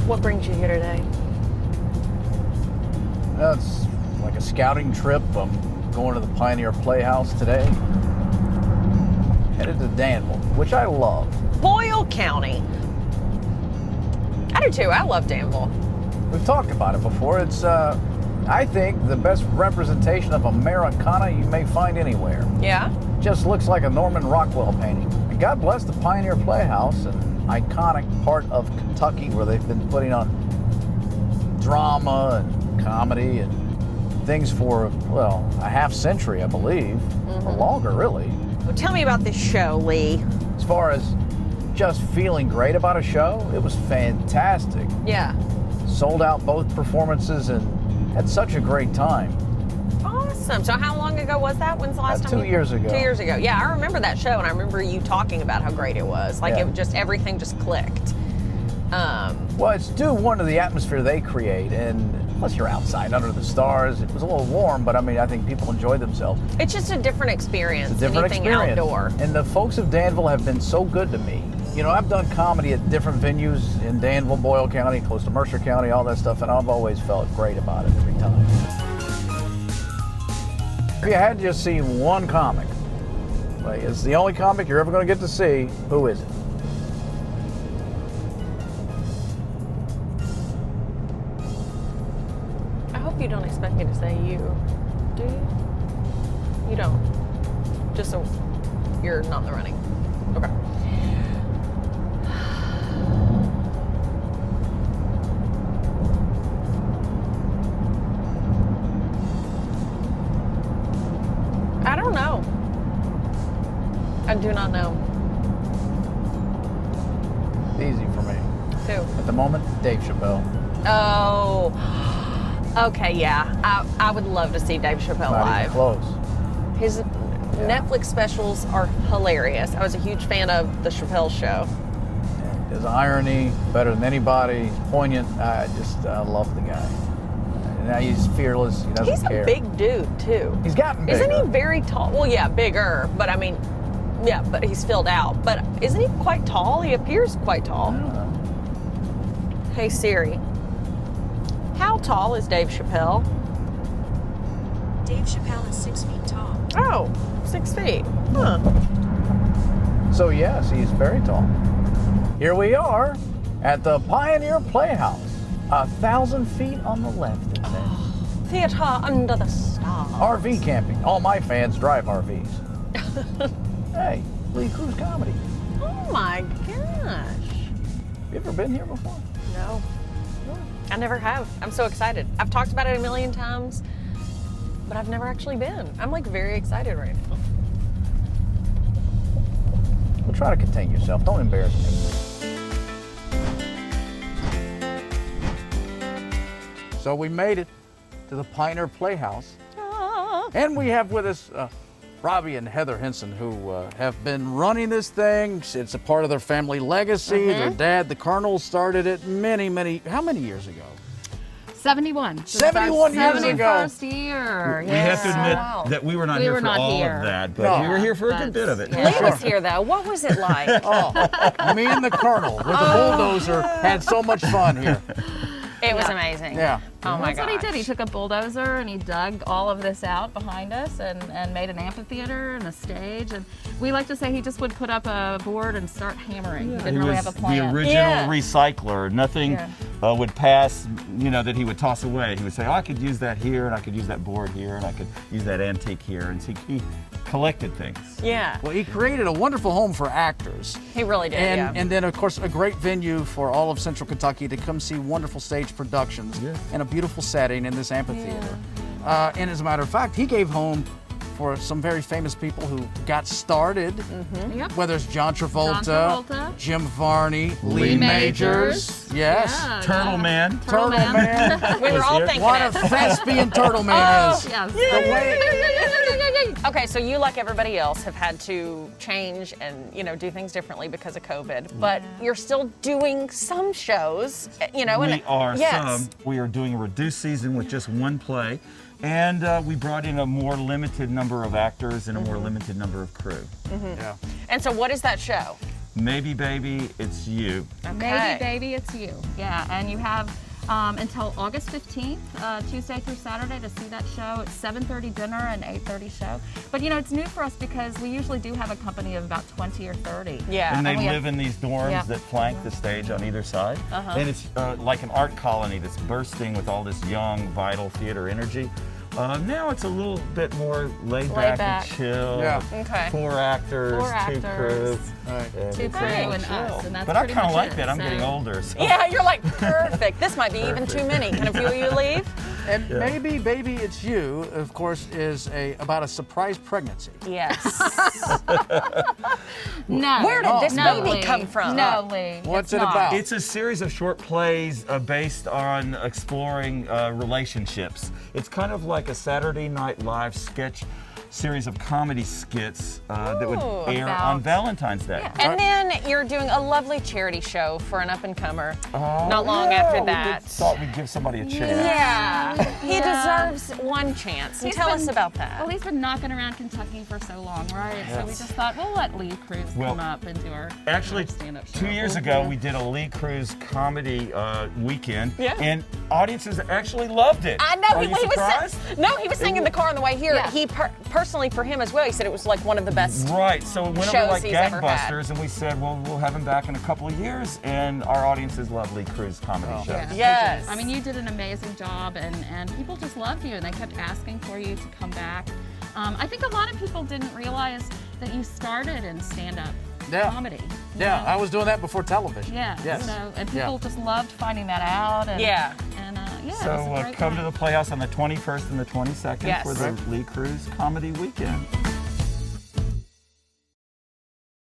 What brings you here today? It's like a scouting trip. I'm going to the Pioneer Playhouse today. Headed to Danville, which I love. Boyle County. I do too. I love Danville. We've talked about it before. It's, I think, the best representation of Americana you may find anywhere. Yeah? Just looks like a Norman Rockwell painting. And God bless the Pioneer Playhouse, an iconic part of Kentucky where they've been putting on drama and comedy and things for, well, a half century, I believe, or longer, really. Well, tell me about this show, Lee. As far as just feeling great about a show, it was fantastic. Yeah. Sold out both performances and had such a great time. Awesome. So how long ago was that? When's the last time? 2 years ago. 2 years ago. Yeah, I remember that show, and I remember you talking about how great it was. Like, Yeah. it just, everything just clicked. Well, it's due one to the atmosphere they create, and plus you're outside under the stars. It was a little warm, but I mean, I think people enjoyed themselves. It's just a different experience. It's a different anything experience. outdoor. And the folks of Danville have been so good to me. You know, I've done comedy at different venues in Danville, Boyle County, close to Mercer County, all that stuff, and I've always felt great about it every time. If you had to just see one comic, like it's the only comic you're ever going to get to see, who is it? I hope you don't expect me to say you. Do you? You don't. Just so you're not in the running. Okay. I don't know. I do not know. Easy for me. Who? At the moment, Dave Chappelle. Oh. Okay, yeah. I would love to see Dave Chappelle Not live. even close. His Netflix specials are hilarious. I was a huge fan of The Chappelle Show. His irony, better than anybody, he's poignant. I love the guy. Now he's fearless. He doesn't He's care. a big dude, too. He's gotten bigger. Isn't he very tall? Well, yeah, bigger, but I mean, yeah, but he's filled out. But isn't he quite tall? He appears quite tall. I don't know. Hey, Siri. How tall is Dave Chappelle? Dave Chappelle is 6 feet tall. Oh, 6 feet. Huh. So yes, he's very tall. Here we are at the Pioneer Playhouse. 1,000 feet on the left, it says. Theater under the stars. RV camping. All my fans drive RVs. Hey, Lee Cruz Comedy. Oh my gosh. You ever been here before? No. I never have. I'm so excited. I've talked about it a million times, but I've never actually been. I'm like very excited right now. Well, try to contain yourself. Don't embarrass me. So we made it to the Pioneer Playhouse. And we have with us Robbie and Heather Henson, who have been running this thing. It's a part of their family legacy. Their dad, the Colonel, started it how many years ago? 71. 71 years ago. 71st year. We have to admit Wow. that we were not We here were for not all here. of that, but No. we were here for a good bit of it. Yeah. Lee was here though. What was it like? Oh, me and the Colonel with the bulldozer had so much fun here. It was Yeah. amazing. Yeah. Oh my That's what he did. He gosh. took a bulldozer and he dug all of this out behind us and made an amphitheater and a stage. And we like to say he just would put up a board and start hammering. He didn't He really was have a plan. the original Yeah. recycler. Nothing Yeah. would pass, that he would toss away. He would say, oh, I could use that here, and I could use that board here, and I could use that antique here. And so he collected things. Yeah, Well, he created a wonderful home for actors. he really did. And, yeah. and then, of course, a great venue for all of Central Kentucky to come see wonderful stage productions in a beautiful setting in this amphitheater. And as a matter of fact, he gave home for some very famous people who got started, Yep. whether it's John Travolta, Travolta. Jim Varney, Lee Majors. Yes. Yeah, Turtle Man. Turtle Man. we were all here. thinking What it. a thespian Turtle Man is. Yes. The way, Okay, so you, like everybody else, have had to change and do things differently because of COVID, but you're still doing some shows. We and are yes. some. We are doing a reduced season with just one play. And we brought in a more limited number of actors and a more limited number of crew. yeah. And so, what is that show? Maybe Baby, It's You. Okay. Maybe Baby, It's You. Yeah, and you have until August 15th, Tuesday through Saturday, to see that show. It's 7:30 dinner and 8:30 show. But you know, it's new for us because we usually do have a company of about 20 or 30. Yeah. And they we have- live in these dorms Yeah. that flank the stage on either side. And it's like an art colony that's bursting with all this young, vital theater energy. Now it's a little bit more laid back and chill. Yeah. Okay. Four actors, Four two crew. actors. Right. and Two it's crew a little and us, chill. and that's But I pretty kind of much like it, that. I'm so- getting older. So. Yeah, you're like, perfect. This might be even too many. Can a few of you leave? And Maybe Baby It's You, of course, is about a surprise pregnancy. Yes. No. Where did this no, baby Lee. come from? No, Lee. What's it's it not. about? It's a series of short plays based on exploring relationships. It's kind of like a Saturday Night Live sketch series of comedy skits that would air on About- Valentine's Day. Yeah. And then you're doing a lovely charity show for an up-and-comer not long Oh, Yeah, after we that. just thought we'd give somebody a chance. Yeah. He Yeah. deserves one chance. And He's tell us been- about that. Well, he's been knocking around Kentucky for so long, right? So we Yes. just thought we'll let Lee Cruz Well, come up and do our Actually, stand-up show. 2 years ago, we did a Lee Cruz comedy weekend, Yeah. and audiences actually loved it. I know Are he you surprised? he was singing in the car on the way here. Yeah. He personally, for him as well, he said it was like one of the best. Right, so it went over Shows like he's ever had. gangbusters, and we said, well, we'll have him back in a couple of years, and our audiences love Lee Cruz comedy shows. Yeah. Yes. I mean, you did an amazing job, and people just loved you, and they kept asking for you to come back. I think a lot of people didn't realize that you started in stand-up comedy. you Yeah, know? I was doing that before television. Yeah. Yes. So, and people just loved finding that out. And, Yeah. And yeah, it was So a great come time. to the Playhouse on the 21st and the 22nd Yes. for the Lee Cruz Comedy Weekend.